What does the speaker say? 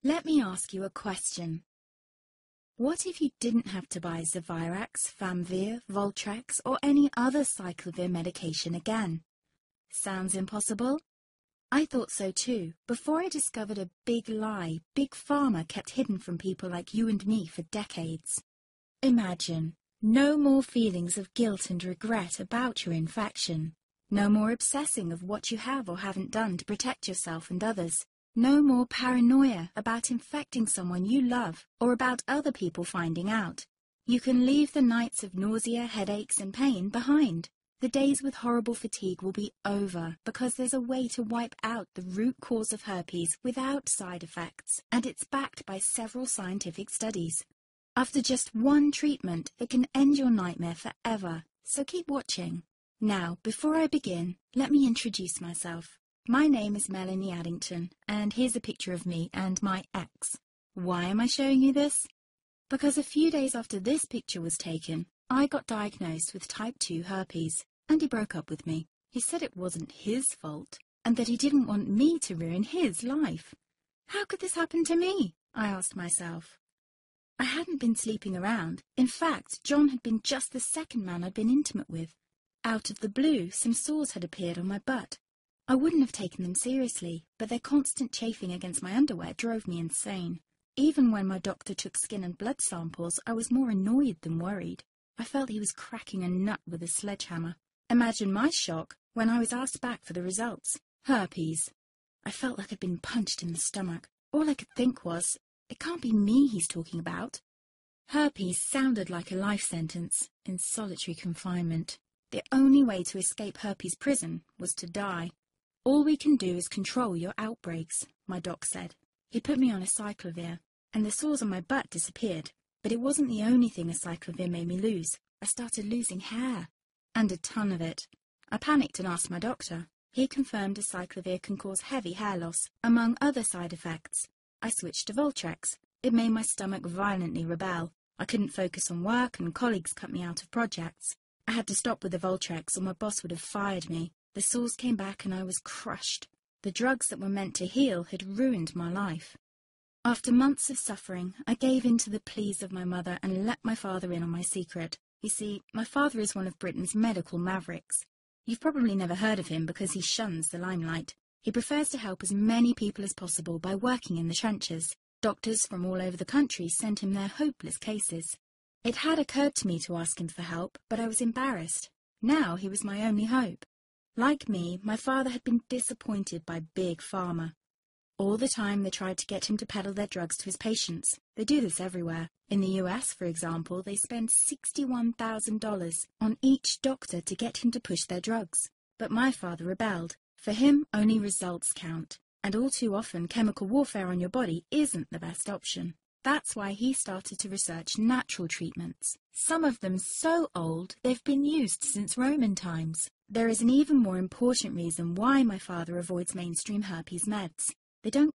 Let me ask you a question. What if you didn't have to buy Zevirax, Famvir, Voltrex, or any other cyclovir medication again? Sounds impossible? I thought so too, before I discovered a big lie Big Pharma kept hidden from people like you and me for decades. Imagine, no more feelings of guilt and regret about your infection. No more obsessing of what you have or haven't done to protect yourself and others. No more paranoia about infecting someone you love or about other people finding out. You can leave the nights of nausea, headaches and pain behind. The days with horrible fatigue will be over because there's a way to wipe out the root cause of herpes without side effects, and it's backed by several scientific studies. After just one treatment, it can end your nightmare forever, so keep watching. Now, before I begin, let me introduce myself. My name is Melanie Addington, and here's a picture of me and my ex. Why am I showing you this? Because a few days after this picture was taken, I got diagnosed with type 2 herpes, and he broke up with me. He said it wasn't his fault, and that he didn't want me to ruin his life. How could this happen to me? I asked myself. I hadn't been sleeping around. In fact, John had been just the second man I'd been intimate with. Out of the blue, some sores had appeared on my butt. I wouldn't have taken them seriously, but their constant chafing against my underwear drove me insane. Even when my doctor took skin and blood samples, I was more annoyed than worried. I felt he was cracking a nut with a sledgehammer. Imagine my shock when I was asked back for the results. Herpes. I felt like I'd been punched in the stomach. All I could think was, it can't be me he's talking about. Herpes sounded like a life sentence in solitary confinement. The only way to escape herpes prison was to die. All we can do is control your outbreaks, my doc said. He put me on a cyclovir, and the sores on my butt disappeared. But it wasn't the only thing a cyclovir made me lose. I started losing hair, and a ton of it. I panicked and asked my doctor. He confirmed a cyclovir can cause heavy hair loss, among other side effects. I switched to Voltrex. It made my stomach violently rebel. I couldn't focus on work, and colleagues cut me out of projects. I had to stop with the Voltrex, or my boss would have fired me. The sores came back and I was crushed. The drugs that were meant to heal had ruined my life. After months of suffering, I gave in to the pleas of my mother and let my father in on my secret. You see, my father is one of Britain's medical mavericks. You've probably never heard of him because he shuns the limelight. He prefers to help as many people as possible by working in the trenches. Doctors from all over the country sent him their hopeless cases. It had occurred to me to ask him for help, but I was embarrassed. Now he was my only hope. Like me, my father had been disappointed by Big Pharma. All the time they tried to get him to peddle their drugs to his patients. They do this everywhere. In the US, for example, they spend $61,000 on each doctor to get him to push their drugs. But my father rebelled. For him, only results count. And all too often, chemical warfare on your body isn't the best option. That's why he started to research natural treatments. Some of them so old, they've been used since Roman times. There is an even more important reason why my father avoids mainstream herpes meds. They don't